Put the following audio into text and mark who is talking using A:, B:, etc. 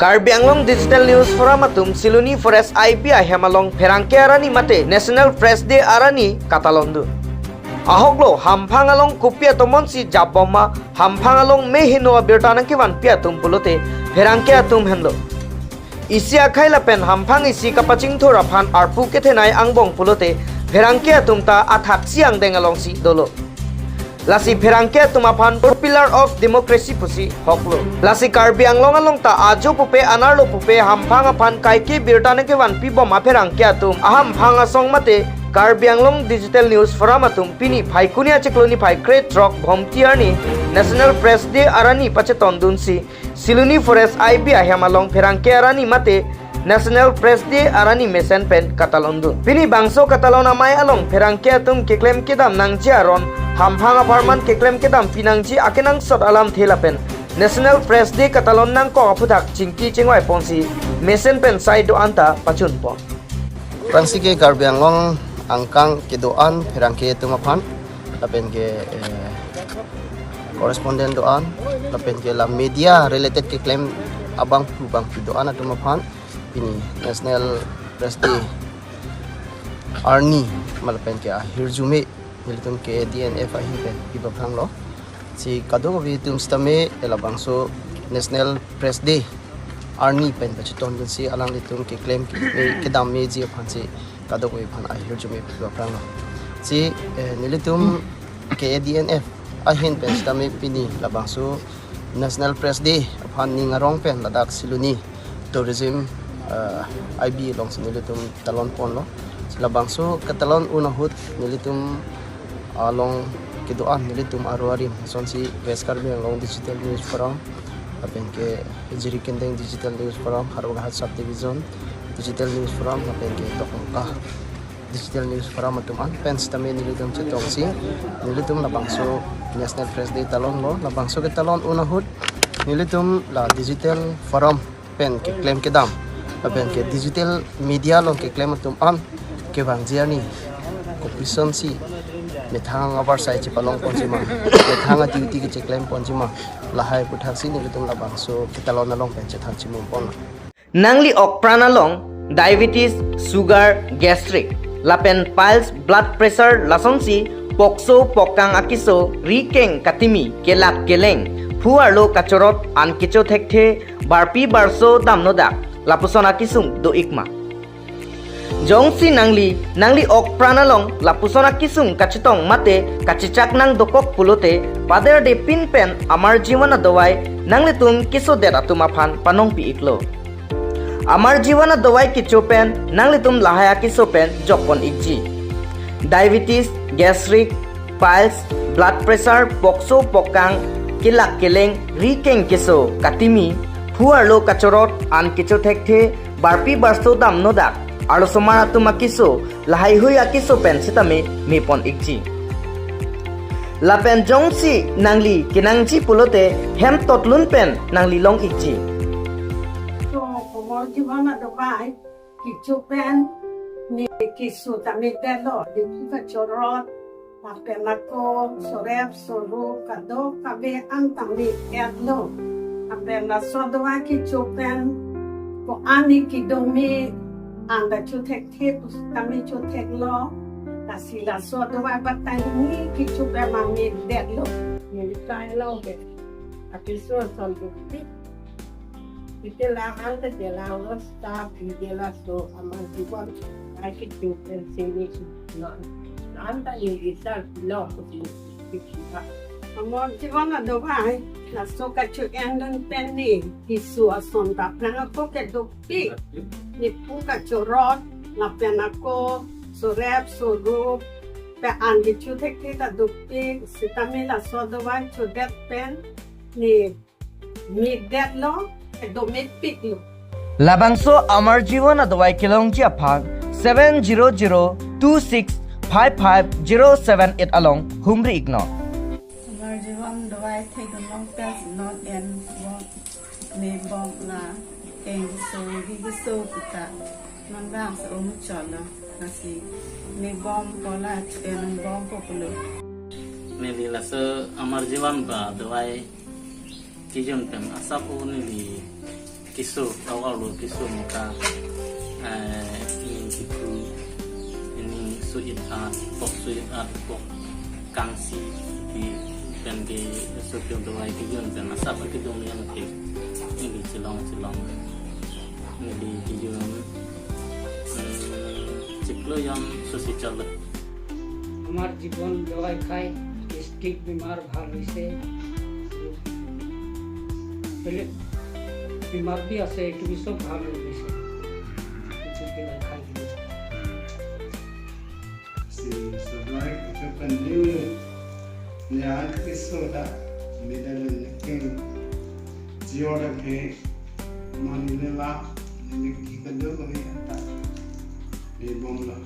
A: Karbi Anglong Digital News Forum atum Siluni Forest IP Hemalong Perangke arani mate National Press Day arani katalon. Ahoklo hampang along kupia tomon si jaboma hampang along mehino abirtanan kiwan pia tum pulote Perangke atum hendo. Isi akhaila pen hampang isi kapacing thora phan arpu kethenai angbong pulote Perangke atum ta athak siang dengalong si dolo. Lasi Perangke tumapan pillar of democracy pusi hoklo. Lasi Karbi Anglong along ta ajo pupe anarlo pupe hampang apan kaike birtane ke wan pi boma Perangke atum aham phanga song mate Karbi Anglong Digital News Forum atum pini phaikunia chekloni phaikre truck bhomtiarni National Press Day arani pache tondunsi Siluni Forest IB ahiamalong Perangke arani mate National Press Day arani mesen pen katalon. Pini bangso katalon amai along Perangke atum keklem kedam nang jaron hampang apartment keklem kedam pinangji akenang sot alam thelapen National Press Day katalon nang ko aputak chingki chingwai ponsi mesen pen side do anta pachun po
B: Pangsi ke Karbi Anglong angkang kedoan Perangke tumapan lapen ke correspondent doan lapen ke la media related ke claim abang bang doan tumapan ini National Press Day arni malapen ke akhir jume nilitum KADNF ahinpen ibabang lo si kado vi tum stame elabangso National Press Day arni pen pachiton dun si alang litum ke claim ke dam meji phansi kado ko phan akhir jume ibabang lo si nilitum KADNF ahinpen stame pini labangso National Press Day phan ningarong pen ladak siluni tourism IB long nilitum talon pon lo labangso katalon unahut nilitum along kedoan nilitum aruarim son si West Karbi Anglong Digital News Forum apen ke jiri kendeng Digital News Forum harwahat subdivision Digital News Forum apen ke tokongka Digital News Forum atuman pens tame nilitum chetong si nilitum labangso National Press Day talon lo labangso ke talon unahut nilitum la Digital Forum pen ke claim kedam apen ke digital media long ke claim atuman ke bangjiani competition si methang abar sai chi palong ponjima methang duty ke claim ponjima lahai puthak si nilitum labang so kitalon along pen chethak chi mum pon
A: nangli okprana long diabetes sugar gastric lapen piles blood pressure lasonsi pokso pokang akiso rikeng katimi kelak keleng phuarlo kachorot ankicho thekte barpi barso damnodak lapusona kisung do ikma jongsi nangli ok pranalong lapusona kisung kachitong mate kachichak nang dokok pulote pader de pinpen amar jiwana dawai nangli tum kiso dera tumaphan panong pi iklo amar jiwana dawai kichopen nangli tum lahaya kisopen jokon ikji diabetes gastric piles blood pressure pokso pokang kilak keleng rikeng kiso katimi phuarlo kachorot an kicho thekte barpi barso dam nodak aro somara tumakiso lahai hui akiso pen sitame mepon ikji lapen jongsi nangli kinangji pulote hem totlun pen nangli long ikji
C: so komor jibana dokai kichu pen ni kisu tame telo di kachorot lapen ako sorep soru kado kabe ang tami etlo lapen la sodoa kichu pen ko ani kidomi anda cutek tipus kami cutek lo kasih so doa batang ni kicu memang ni dek lo ni kai lo ke aku so bukti kita lah anda jalan lo staff dia so aman juga ai kicu sini no anda ni isal lo kicu amor jiwana doa la so kacu endon penni kisu ason tak pernah aku ke dokti ni puka corot lapen ako sorep soru pe andi chutek kita dokti sitame la sodowa chudet pen ni midet lo domit pik lo
A: labangso amar jiwana dawai kilongji aphang 700265507 along humri igno
D: Jiwan dawai thay the long pass not and walk me bomb la and so kita non bang sa umuchala kasi me bomb pola and bomb popular
E: me di la so amar jiwan ba dawai kijun pem asapu ni di kisu awal lu kisu muka ini kisu ini sujud pok kangsi di dan ke sujud doa itu dan asap itu yang ke ini cilong ini di kijun ciklo yang susi chal
F: আমার জীবন দবাই খাই গ্যাস্ট্রিক বিমার ভালো হয়েছে বিমার বি আছে একটু সব ভালো হয়েছে কিছু দবাই খাই
G: sebagai kehidupan dulu yang kesoda medalin king jiora ke manila ni kita dulu ni anta di bomla